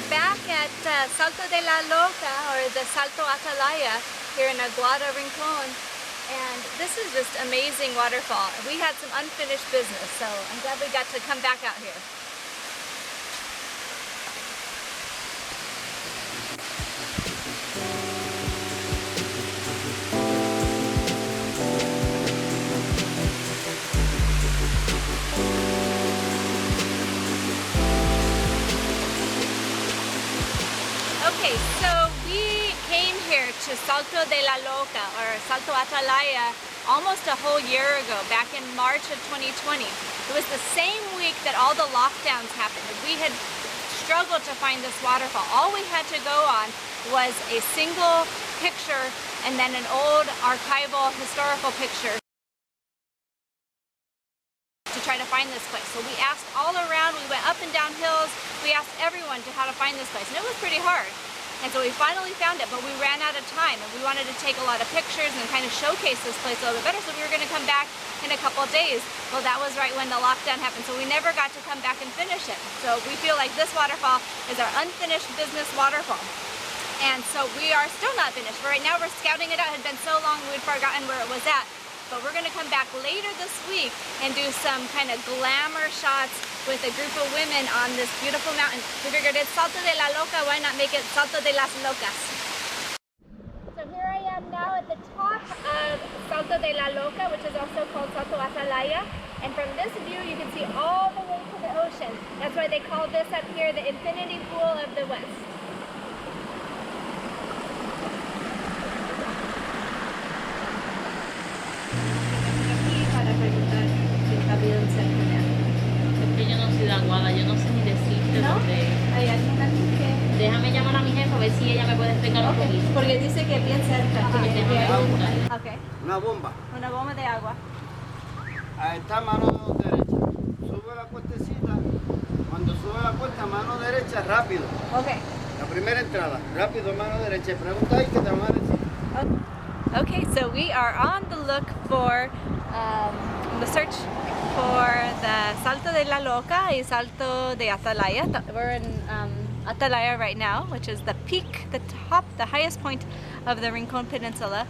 We're back at Salto de la Loca, or the Salto Atalaya, here in Aguada, Rincon. And this is just amazing waterfall. We had some unfinished business, so I'm glad we got to come back out here. Okay, so we came here to Salto de la Loca, or Salto Atalaya, almost a whole year ago, back in March of 2020. It was the same week that all the lockdowns happened. We had struggled to find this waterfall. All we had to go on was a single picture and then an old archival historical picture to try to find this place. So we asked all around, we went up and down hills, we asked everyone how to find this place, and it was pretty hard. And so we finally found it, but we ran out of time, and we wanted to take a lot of pictures and kind of showcase this place a little bit better, so we were going to come back in a couple of days. Well, that was right when the lockdown happened, so we never got to come back and finish it. So we feel like this waterfall is our unfinished business waterfall. And so we are still not finished. For right now, we're scouting it out. It had been so long we'd forgotten where it was at. But we're going to come back later this week and do some kind of glamour shots with a group of women on this beautiful mountain. We figured it's Salto de la Loca, why not make it Salto de las Locas? So here I am now at the top of Salto de la Loca, which is also called Salto Atalaya. And from this view you can see all the way to the ocean. That's why they call this up here the infinity pool of the West. Es que yo no soy de Aguada, yo no sé ni decirte dónde. ¿Hay alguien aquí que...? Déjame llamar a mi jefa a ver si ella me puede explicar un poquito. Porque dice que bien cerca. Okay. Una bomba. Una bomba de agua. Ahí está mano derecha. Sube la cuestecita. Cuando sube la cuesta, mano derecha, rápido. Okay. La primera entrada, rápido, mano derecha. Pregunta ahí que te van a decir. Okay, so we are on the look for, the search for the Salto de la Loca y Salto de Atalaya. We're in Atalaya right now, which is the peak, the top, the highest point of the Rincon Peninsula.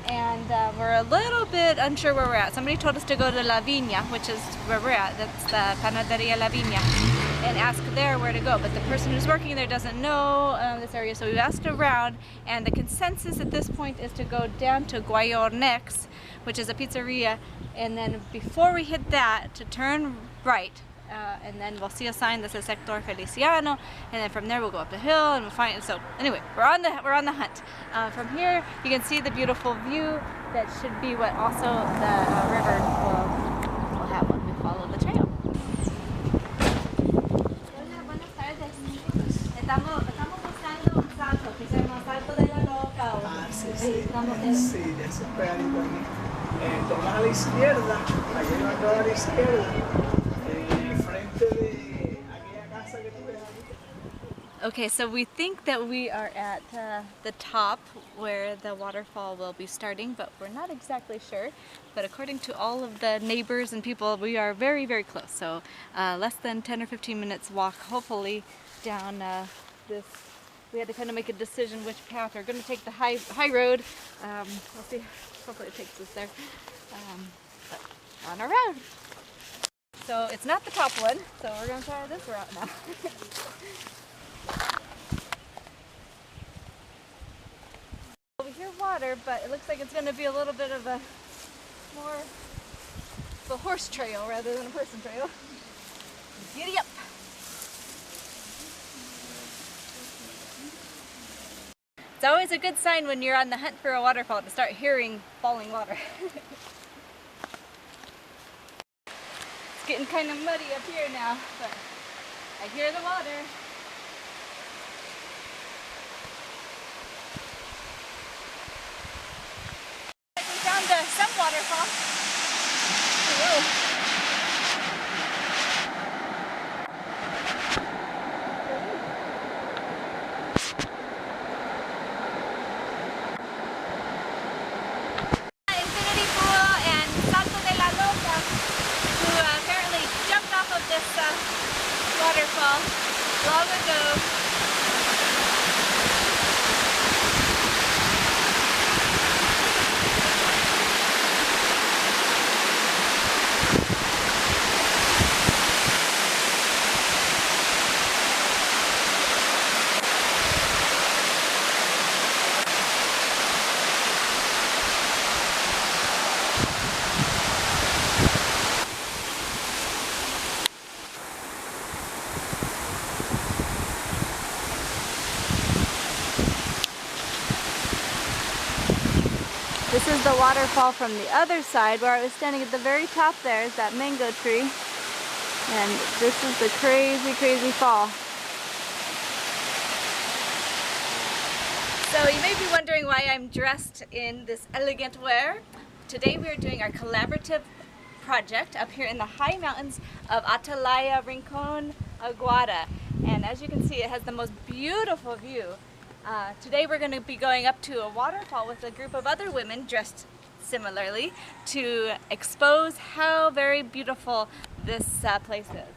And we're a little bit unsure where we're at. Somebody told us to go to La Viña, which is where we're at. That's the Panaderia La Viña, and ask there where to go. But the person who's working there doesn't know this area, so we asked around, and the consensus at this point is to go down to Guayor next, which is a pizzeria, and then before we hit that, to turn right. And then we'll see a sign that says Sector Feliciano, and then from there we'll go up the hill and we'll find it. So anyway, we're on the hunt. From here you can see the beautiful view that should be what also the river will have when we follow the trail. Hola, buenas tardes. Estamos buscando un salto que se llama Salto de la Loca. Sí, ese es pegadito aquí. Tomas a la izquierda, aquí hay una entrada a la izquierda. Okay, so we think that we are at the top where the waterfall will be starting, but we're not exactly sure. But according to all of the neighbors and people, we are very, very close. So less than 10 or 15 minutes walk, hopefully, down this. We had to kind of make a decision which path. We're going to take the high road. We'll see. Hopefully it takes us there. But on our road. So it's not the top one, so we're going to try this route now. We hear water, but it looks like it's going to be a little bit of a more of a horse trail rather than a person trail. Giddy up! It's always a good sign when you're on the hunt for a waterfall to start hearing falling water. It's getting kind of muddy up here now, but I hear the water. We found some waterfall. Whoa. Waterfall long ago the waterfall from the other side. Where I was standing at the very top there is that mango tree. And this is the crazy, crazy fall. So you may be wondering why I'm dressed in this elegant wear. Today we are doing our collaborative project up here in the high mountains of Atalaya, Rincon, Aguada. And as you can see, it has the most beautiful view. Today we're going to be going up to a waterfall with a group of other women dressed similarly to expose how very beautiful this place is.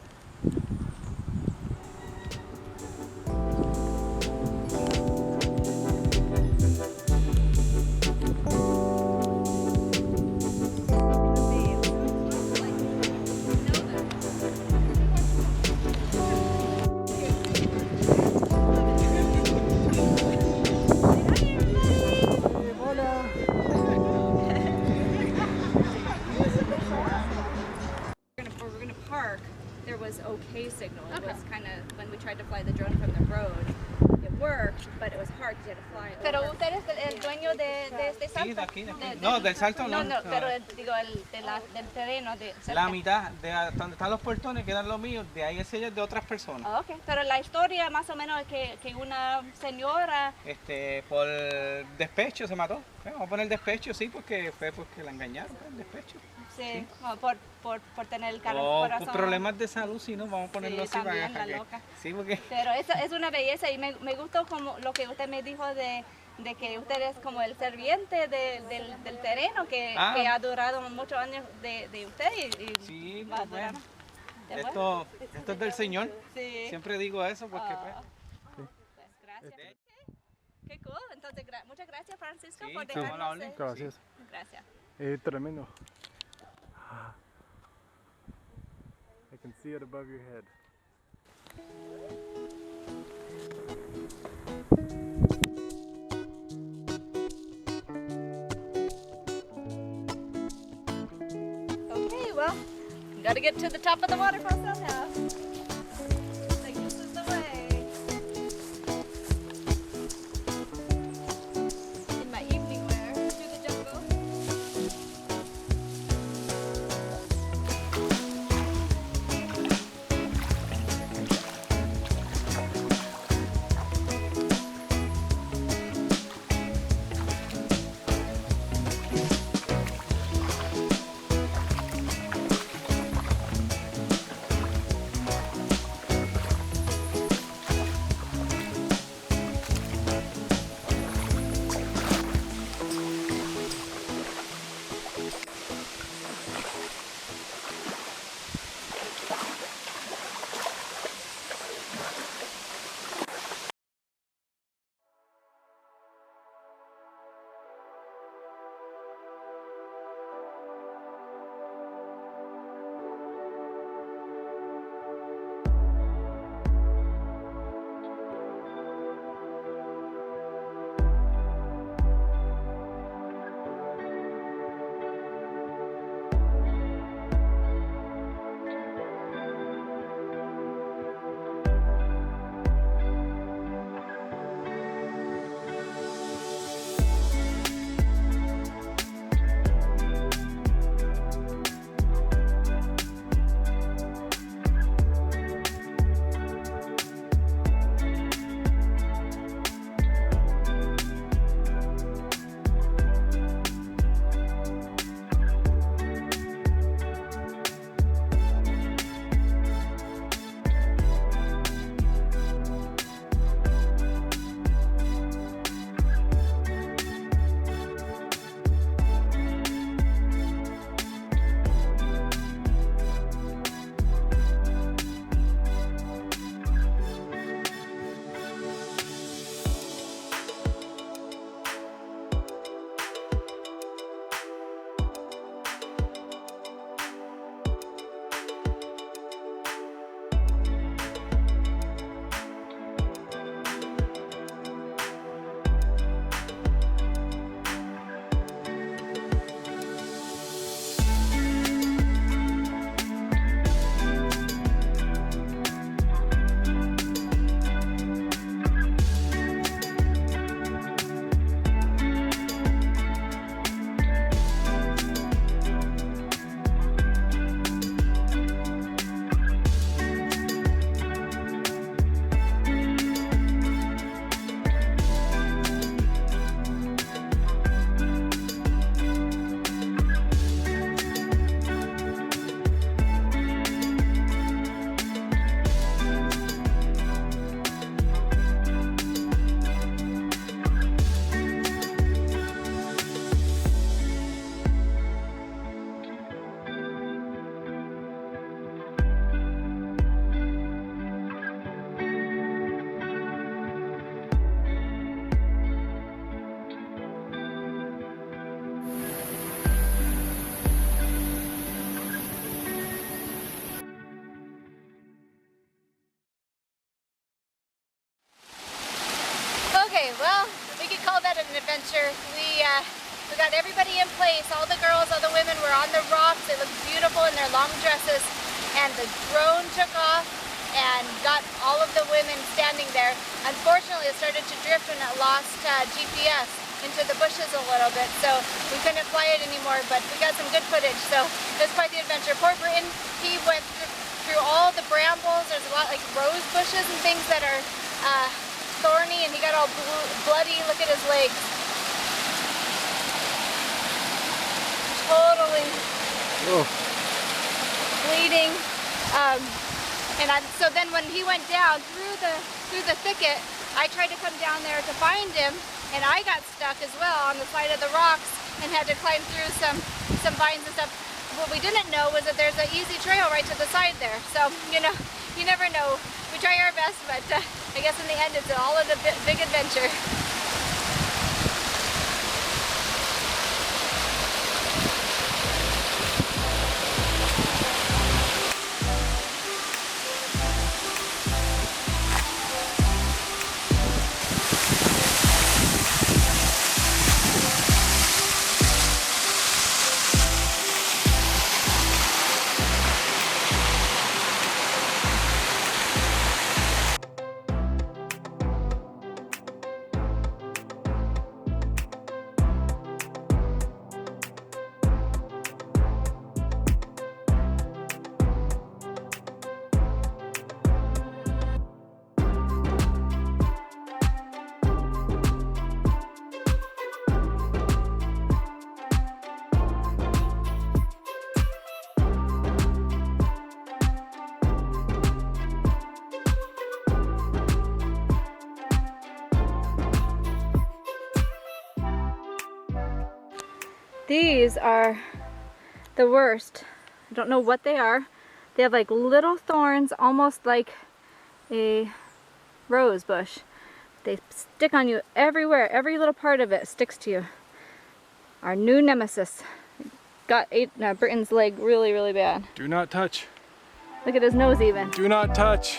There was okay signal. It was kind of when we tried to fly the drone from the road. It worked, but it was hard to fly. Pero usted es el dueño de este salto. Sí, de aquí. No, del salto no. No, pero digo del terreno de la mitad de donde están los portones quedan los míos, de ahí ese es de otras personas. Oh, okay. Pero la historia más o menos es que una señora por despecho se mató. Vamos a poner despecho, sí, porque fue porque la engañaron, el despecho. Sí, no, por tener el corazón. Por problemas de salud, sí, no, vamos a ponerlo así también, para la loca. Sí, porque... Pero eso es una belleza y me gustó como lo que usted me dijo de que usted es como el serviente del terreno que ha durado muchos años de usted y sí, va a durar. Esto es del Señor. Sí. Siempre digo eso porque pues gracias. Qué cool. Entonces, muchas gracias, Francisco, sí, por dejarnos. Gracias. Gracias. Tremendo. I can see it above your head. Okay, well, we gotta get to the top of the waterfall somehow. Like, this is the way. In my evening wear, through the jungle. adventure. We got everybody in place. All the girls, all the women were on the rocks. They looked beautiful in their long dresses. And the drone took off and got all of the women standing there. Unfortunately, it started to drift when it lost GPS into the bushes a little bit, so we couldn't fly it anymore, but we got some good footage, so it was quite the adventure. Poor Britton, he went through all the brambles. There's a lot like rose bushes and things that are thorny, and he got all bloody. Look at his legs. Totally bleeding. So then when he went down through the thicket, I tried to come down there to find him, and I got stuck as well on the side of the rocks and had to climb through some vines and stuff. What we didn't know was that there's an easy trail right to the side there. So, you know, you never know. We try our best, but I guess in the end it's all a big adventure. These are the worst. I don't know what they are. They have like little thorns, almost like a rose bush. They stick on you everywhere. Every little part of it sticks to you. Our new nemesis. Got Britton's leg really, really bad. Do not touch. Look at his nose even. Do not touch.